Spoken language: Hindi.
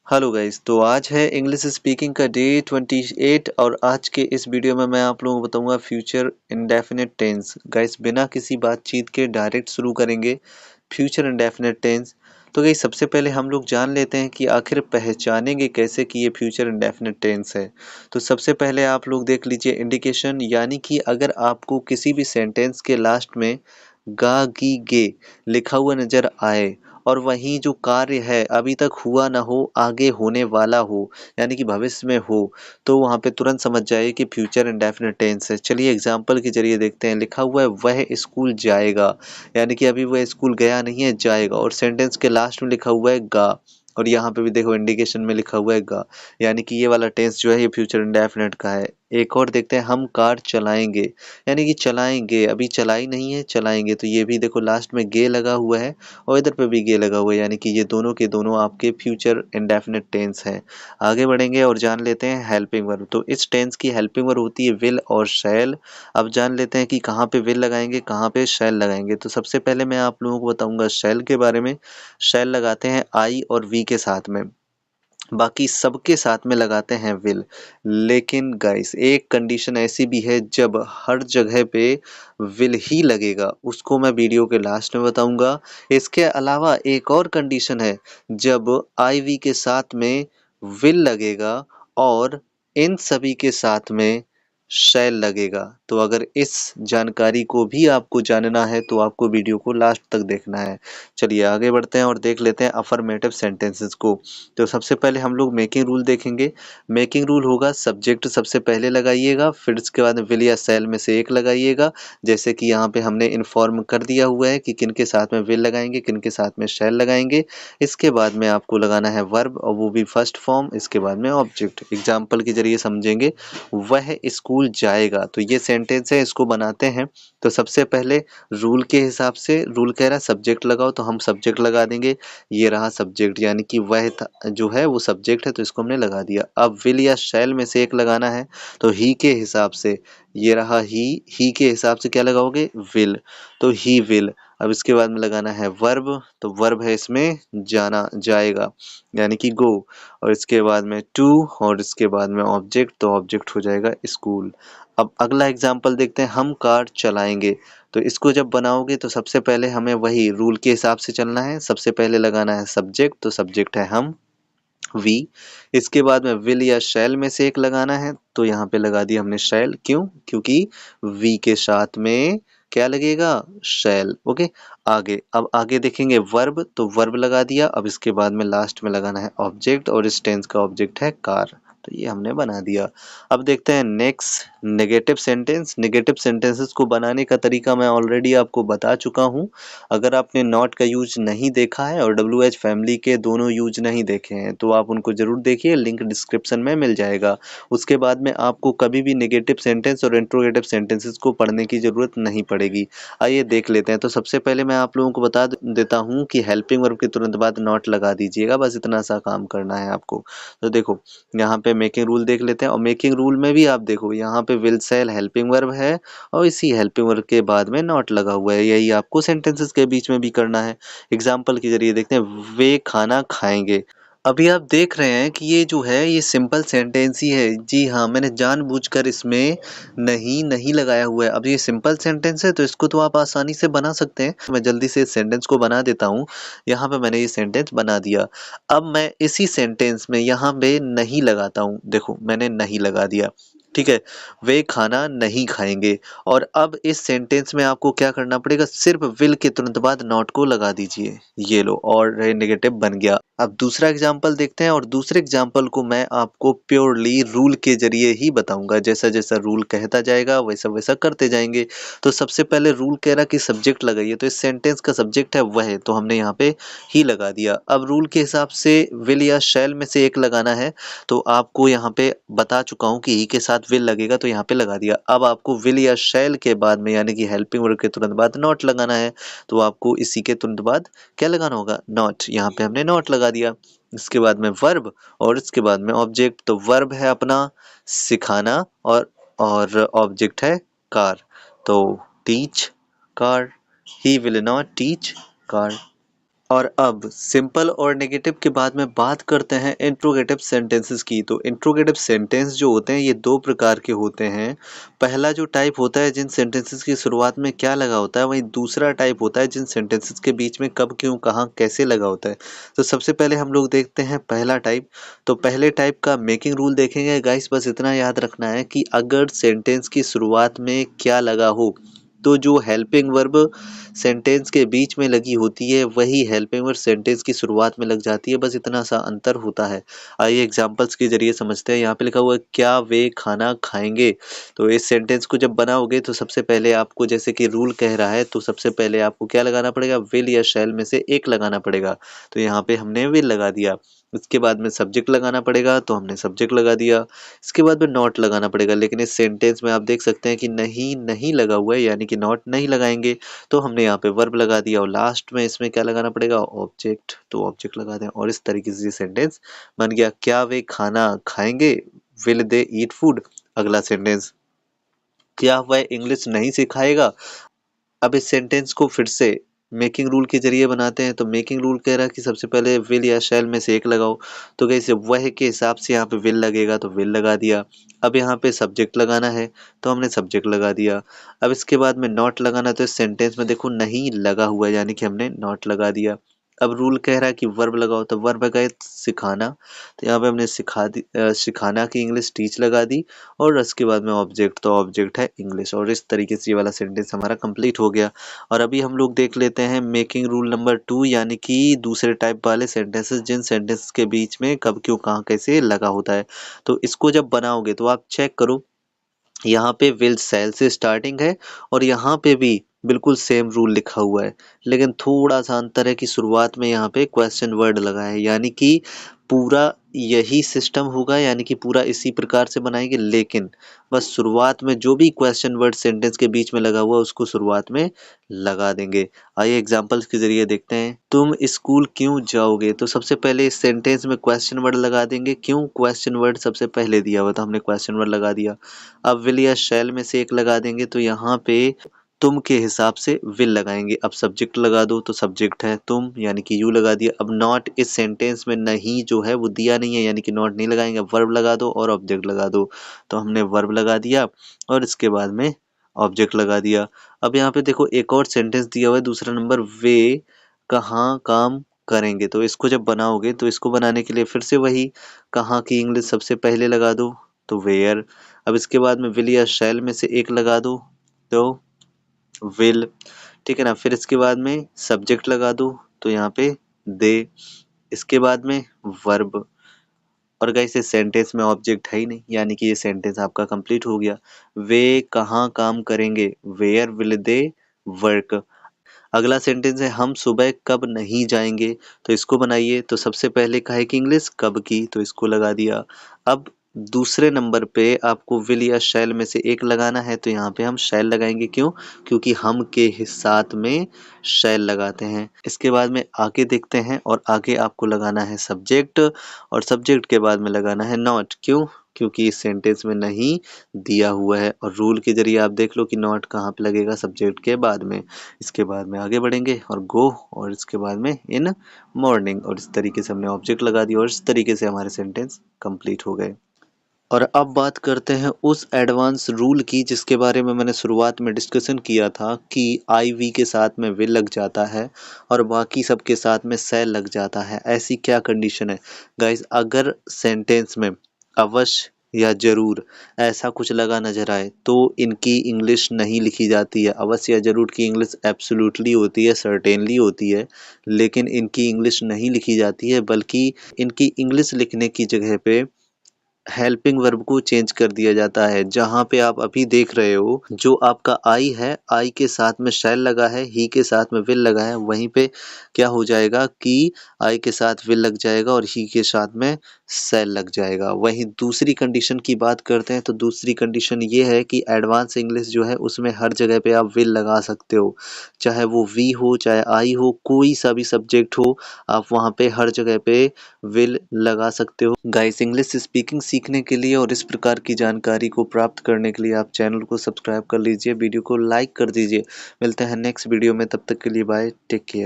हेलो गाइस, तो आज है इंग्लिश स्पीकिंग का डे 28 और आज के इस वीडियो में मैं आप लोगों को बताऊंगा फ्यूचर इंडेफिनिट टेंस। गाइस, बिना किसी बातचीत के डायरेक्ट शुरू करेंगे फ्यूचर इंडेफिनिट टेंस। तो गाइस, सबसे पहले हम लोग जान लेते हैं कि आखिर पहचानेंगे कैसे कि ये फ्यूचर इंडेफिनिट टेंस है। तो सबसे पहले आप लोग देख लीजिए इंडिकेशन, यानी कि अगर आपको किसी भी सेंटेंस के लास्ट में गा गी गे लिखा हुआ नजर आए और वहीं जो कार्य है अभी तक हुआ ना हो, आगे होने वाला हो, यानी कि भविष्य में हो, तो वहां पे तुरंत समझ जाइए कि फ्यूचर इंडेफिनिट टेंस है। चलिए एग्जांपल के जरिए देखते हैं। लिखा हुआ है वह स्कूल जाएगा, यानी कि अभी वह स्कूल गया नहीं है, जाएगा। और सेंटेंस के लास्ट में लिखा हुआ है गा, और यहाँ पे भी देखो इंडिकेशन में लिखा हुआ है गा, यानी कि ये वाला टेंस जो है ये फ्यूचर इंडेफिनिट का है। एक और देखते हैं, हम कार चलाएंगे, यानी कि चलाएंगे, अभी चलाई नहीं है, चलाएंगे। तो ये भी देखो लास्ट में गे लगा हुआ है और इधर पे भी गे लगा हुआ है, यानी कि ये दोनों के दोनों आपके फ्यूचर इंडेफिनिट टेंस हैं। आगे बढ़ेंगे और जान लेते हैं हेल्पिंग वर्ब। तो इस टेंस की हेल्पिंग वर्ब होती है विल और शैल। अब जान लेते हैं कि कहाँ पे विल लगाएंगे, कहाँ पे शैल लगाएंगे। तो सबसे पहले मैं आप लोगों को बताऊंगा शैल के बारे में। शैल लगाते हैं आई और वी के साथ में, बाकी सबके साथ में लगाते हैं विल। लेकिन गाइस, एक कंडीशन ऐसी भी है जब हर जगह पे विल ही लगेगा, उसको मैं वीडियो के लास्ट में बताऊंगा। इसके अलावा एक और कंडीशन है, जब आई वी के साथ में विल लगेगा और इन सभी के साथ में शैल लगेगा। तो अगर इस जानकारी को भी आपको जानना है तो आपको वीडियो को लास्ट तक देखना है। चलिए आगे बढ़ते हैं और देख लेते हैं अफर्मेटिव सेंटेंसेस को। तो सबसे पहले हम लोग मेकिंग रूल देखेंगे। मेकिंग रूल होगा सब्जेक्ट सबसे पहले लगाइएगा, फिर इसके बाद विल या शैल में से एक लगाइएगा। जैसे कि यहाँ पे हमने इन्फॉर्म कर दिया हुआ है कि किन के साथ में विल लगाएंगे, किन के साथ में शैल लगाएंगे। इसके बाद में आपको लगाना है वर्ब, और वो भी फर्स्ट फॉर्म, इसके बाद में ऑब्जेक्ट। एग्जाम्पल के जरिए समझेंगे। वह स्कूल जाएगा, तो ये सेंटेंस है, इसको बनाते हैं। तो सबसे पहले रूल के हिसाब से, रूल कह रहा है सब्जेक्ट लगाओ, तो हम सब्जेक्ट लगा देंगे। ये रहा सब्जेक्ट, यानी कि वह जो है वो सब्जेक्ट है, तो इसको हमने लगा दिया। अब विल या शैल में से एक लगाना है, तो ही के हिसाब से ये रहा ही के हिसाब से क्या लगाओगे, विल, तो ही विल। अब इसके बाद में लगाना है वर्ब, तो वर्ब है इसमें जाना, जाएगा, यानी कि गो। और इसके बाद में टू, और इसके बाद में ऑब्जेक्ट, तो ऑब्जेक्ट हो जाएगा स्कूल। अब अगला एग्जाम्पल देखते हैं, हम कार चलाएंगे। तो इसको जब बनाओगे तो सबसे पहले हमें वही रूल के हिसाब से चलना है। सबसे पहले लगाना है सब्जेक्ट, तो सब्जेक्ट है हम, वी। इसके बाद में विल या शैल में से एक लगाना है, तो यहाँ पे लगा दिया हमने शैल। क्यों? क्योंकि वी के साथ में क्या लगेगा, शैल। ओके। आगे, अब आगे देखेंगे वर्ब, तो वर्ब लगा दिया। अब इसके बाद में लास्ट में लगाना है ऑब्जेक्ट, और इस टेंस का ऑब्जेक्ट है कार, तो ये हमने बना दिया। अब देखते हैं next, negative sentence. Negative sentences को बनाने का तरीका मैं ऑलरेडी आपको बता चुका हूँ। अगर आपने नॉट का यूज नहीं देखा है और डब्ल्यू एच फैमिली के दोनों यूज नहीं देखे हैं तो आप उनको जरूर देखिए, लिंक डिस्क्रिप्शन में मिल जाएगा। उसके बाद में आपको कभी भी नेगेटिव सेंटेंस और इंट्रोगेटिव सेंटेंसेस को पढ़ने की जरूरत नहीं पड़ेगी। आइए देख लेते हैं। तो सबसे पहले मैं आप लोगों को बता देता हूँ कि हेल्पिंग वर्ब के तुरंत बाद नॉट लगा दीजिएगा, बस इतना सा काम करना है आपको। तो देखो यहाँ पे मेकिंग रूल देख लेते हैं, और मेकिंग रूल में भी आप देखो यहाँ पे विल सेल हेल्पिंग वर्ब है, और इसी हेल्पिंग वर्ब के बाद में नॉट लगा हुआ है। यही आपको सेंटेंसेस के बीच में भी करना है। एग्जाम्पल के जरिए देखते हैं, वे खाना खाएंगे। अभी आप देख रहे हैं कि ये जो है ये सिंपल सेंटेंस ही है। जी हाँ, मैंने जानबूझकर इसमें नहीं नहीं लगाया हुआ है। अब ये सिंपल सेंटेंस है तो इसको तो आप आसानी से बना सकते हैं। मैं जल्दी से इस सेंटेंस को बना देता हूँ। यहाँ पे मैंने ये सेंटेंस बना दिया। अब मैं इसी सेंटेंस में यहाँ पे नहीं लगाता हूँ। देखो मैंने नहीं लगा दिया, ठीक है। वे खाना नहीं खाएंगे। और अब इस सेंटेंस में आपको क्या करना पड़ेगा, सिर्फ विल के तुरंत बाद नॉट को लगा दीजिए। ये लो, और नेगेटिव बन गया। अब दूसरा एग्जाम्पल देखते हैं, और दूसरे एग्जाम्पल को मैं आपको प्योरली रूल के जरिए ही बताऊंगा। जैसा जैसा रूल कहता जाएगा वैसा वैसा करते जाएंगे। तो सबसे पहले रूल कह रहा कि सब्जेक्ट लगाइए, तो इस सेंटेंस का सब्जेक्ट है वह, तो हमने यहाँ पे ही लगा दिया। अब रूल के हिसाब से विल या शैल में से एक लगाना है, तो आपको यहाँ पे बता चुका हूँ कि ही के साथ विल लगेगा, तो यहाँ पे लगा दिया। अब आपको विल या शैल के बाद में यानी कि हेल्पिंग वर्ब के तुरंत बाद नॉट लगाना है, तो आपको इसी के तुरंत बाद क्या लगाना होगा, नॉट। यहाँ पे हमने नॉट लगा दिया। इसके बाद में वर्ब, और इसके बाद में ऑब्जेक्ट। तो वर्ब है अपना सिखाना, और ऑब्जेक्ट है कार, तो teach car. He will not teach car. और अब सिंपल और नेगेटिव के बाद में बात करते हैं इंट्रोगेटिव सेंटेंसेस की। तो इंट्रोगेटिव सेंटेंस जो होते हैं ये दो प्रकार के होते हैं। पहला जो टाइप होता है जिन सेंटेंसेस की शुरुआत में क्या लगा होता है, वहीं दूसरा टाइप होता है जिन सेंटेंसेस के बीच में कब, क्यों, कहाँ, कैसे लगा होता है। तो सबसे पहले हम लोग देखते हैं पहला टाइप। तो पहले टाइप का मेकिंग रूल देखेंगे गाइस। बस इतना याद रखना है कि अगर सेंटेंस की शुरुआत में क्या लगा हो तो जो हेल्पिंग वर्ब सेंटेंस के बीच में लगी होती है वही हेल्पिंग वर्ब सेंटेंस की शुरुआत में लग जाती है। बस इतना सा अंतर होता है। आइए एग्जांपल्स के जरिए समझते हैं। यहाँ पे लिखा हुआ है क्या वे खाना खाएंगे। तो इस सेंटेंस को जब बनाओगे तो सबसे पहले आपको, जैसे कि रूल कह रहा है, तो सबसे पहले आपको क्या लगाना पड़ेगा, विल या शैल में से एक लगाना पड़ेगा। तो यहाँ पे हमने विल लगा दिया। इसके बाद में सब्जेक्ट लगाना पड़ेगा तो हमने सब्जेक्ट लगा दिया। इसके बाद में नॉट लगाना पड़ेगा, लेकिन इस सेंटेंस में आप देख सकते हैं कि नहीं नहीं लगा हुआ है, यानी कि नॉट नहीं लगाएंगे। तो हमने यहाँ पे वर्ब लगा दिया और लास्ट में इसमें क्या लगाना पड़ेगा, ऑब्जेक्ट। तो ऑब्जेक्ट लगा दें और इस तरीके से सेंटेंस बन गया। क्या वे खाना खाएंगे, विल दे ईट फूड। अगला सेंटेंस, क्या वह इंग्लिश नहीं सिखाएगा। अब इस सेंटेंस को फिर से मेकिंग रूल के जरिए बनाते हैं। तो मेकिंग रूल कह रहा है कि सबसे पहले विल या शैल में से एक लगाओ। तो कैसे, वह के हिसाब से यहाँ पे विल लगेगा तो विल लगा दिया। अब यहाँ पे सब्जेक्ट लगाना है तो हमने सब्जेक्ट लगा दिया। अब इसके बाद में नॉट लगाना, तो इस सेंटेंस में देखो नहीं लगा हुआ है, यानी कि हमने नॉट लगा दिया। अब रूल कह रहा है कि वर्ब लगाओ, तो वर्ब है सिखाना। तो यहाँ पे हमने सिखाना की इंग्लिश टीच लगा दी और उसके बाद में ऑब्जेक्ट, तो ऑब्जेक्ट है इंग्लिश। और इस तरीके से ये वाला सेंटेंस हमारा कंप्लीट हो गया। और अभी हम लोग देख लेते हैं मेकिंग रूल नंबर 2, यानी कि दूसरे टाइप वाले सेंटेंसेस जिन सेंटेंसेस के बीच में कब, क्यों, कहाँ, कैसे लगा होता है। तो इसको जब बनाओगे तो आप चेक करो, यहाँ पे विल सेल से स्टार्टिंग है और यहाँ पे भी बिल्कुल सेम रूल लिखा हुआ है, लेकिन थोड़ा सा अंतर है कि शुरुआत में यहाँ पे क्वेश्चन वर्ड लगा है, यानी कि पूरा यही सिस्टम होगा, यानी कि पूरा इसी प्रकार से बनाएंगे, लेकिन बस शुरुआत में जो भी क्वेश्चन वर्ड सेंटेंस के बीच में लगा हुआ उसको शुरुआत में लगा देंगे। आइए एग्जांपल्स के जरिए देखते हैं। तुम स्कूल क्यों जाओगे। तो सबसे पहले इस सेंटेंस में क्वेश्चन वर्ड लगा देंगे। क्यों, क्वेश्चन वर्ड सबसे पहले दिया हुआ था, हमने क्वेश्चन वर्ड लगा दिया। अब विल या शैल में से एक लगा देंगे, तो यहाँ पे तुम के हिसाब से विल लगाएंगे। अब सब्जेक्ट लगा दो, तो सब्जेक्ट है तुम, यानी कि यू लगा दिया। अब नॉट इस सेंटेंस में नहीं जो है वो दिया नहीं है, यानी कि नॉट नहीं लगाएंगे। वर्ब लगा दो और ऑब्जेक्ट लगा दो, तो हमने वर्ब लगा दिया और इसके बाद में ऑब्जेक्ट लगा दिया। अब यहाँ पे देखो एक और सेंटेंस दिया हुआ है, दूसरा नंबर, वे कहाँ काम करेंगे। तो इसको जब बनाओगे तो इसको बनाने के लिए फिर से वही, कहाँ की इंग्लिश सबसे पहले लगा दो, तो वेयर। अब इसके बाद में विल या शैल में से एक लगा दो, तो विल, ठीक है ना। फिर इसके बाद में सब्जेक्ट लगा दो, तो यहाँ पे दे। इसके बाद में वर्ब। और गाइस इस सेंटेंस में ऑब्जेक्ट है ही नहीं, यानी कि ये सेंटेंस आपका कंप्लीट हो गया। वे कहाँ काम करेंगे, वेयर विल दे वर्क। अगला सेंटेंस है हम सुबह कब नहीं जाएंगे। तो इसको बनाइए। तो सबसे पहले का है कि इंग्लिश कब की, तो इसको लगा दिया। अब दूसरे नंबर पे आपको विल या शैल में से एक लगाना है, तो यहाँ पे हम शैल लगाएंगे। क्यों, क्योंकि हम के साथ में शैल लगाते हैं। इसके बाद में आगे देखते हैं और आगे आपको लगाना है सब्जेक्ट और सब्जेक्ट के बाद में लगाना है नॉट। क्यों, क्योंकि इस सेंटेंस में नहीं दिया हुआ है। और रूल के जरिए आप देख लो कि नॉट कहाँ पे लगेगा, सब्जेक्ट के बाद में। इसके बाद में आगे बढ़ेंगे और गो, और इसके बाद में इन मॉर्निंग, और इस तरीके से हमने ऑब्जेक्ट लगा दिया और इस तरीके से हमारे सेंटेंस कंप्लीट हो गए। और अब बात करते हैं उस एडवांस रूल की जिसके बारे में मैंने शुरुआत में डिस्कशन किया था कि आई वी के साथ में विल लग जाता है और बाकी सब के साथ में सेल लग जाता है। ऐसी क्या कंडीशन है गाइस, अगर सेंटेंस में अवश्य या जरूर ऐसा कुछ लगा नजर आए तो इनकी इंग्लिश नहीं लिखी जाती है। अवश्य या जरूर की इंग्लिश एब्सोल्युटली होती है, सर्टेनली होती है, लेकिन इनकी इंग्लिश नहीं लिखी जाती है, बल्कि इनकी इंग्लिश लिखने की जगह पे हेल्पिंग वर्ब को चेंज कर दिया जाता है। जहां पे आप अभी देख रहे हो जो आपका आई है, आई के साथ में शैल लगा है, ही के साथ में विल लगा है, वहीं पे क्या हो जाएगा कि आई के साथ विल लग जाएगा और ही के साथ में शैल लग जाएगा। वहीं दूसरी कंडीशन की बात करते हैं तो दूसरी कंडीशन ये है कि एडवांस इंग्लिश जो है उसमें हर जगह पे आप विल लगा सकते हो, चाहे वो वी हो चाहे आई हो, कोई सा भी सब्जेक्ट हो, आप वहां पे हर जगह पे विल लगा सकते हो। गाइस इंग्लिश स्पीकिंग सीखने के लिए और इस प्रकार की जानकारी को प्राप्त करने के लिए आप चैनल को सब्सक्राइब कर लीजिए, वीडियो को लाइक कर दीजिए। मिलते हैं नेक्स्ट वीडियो में, तब तक के लिए बाय, टेक केयर।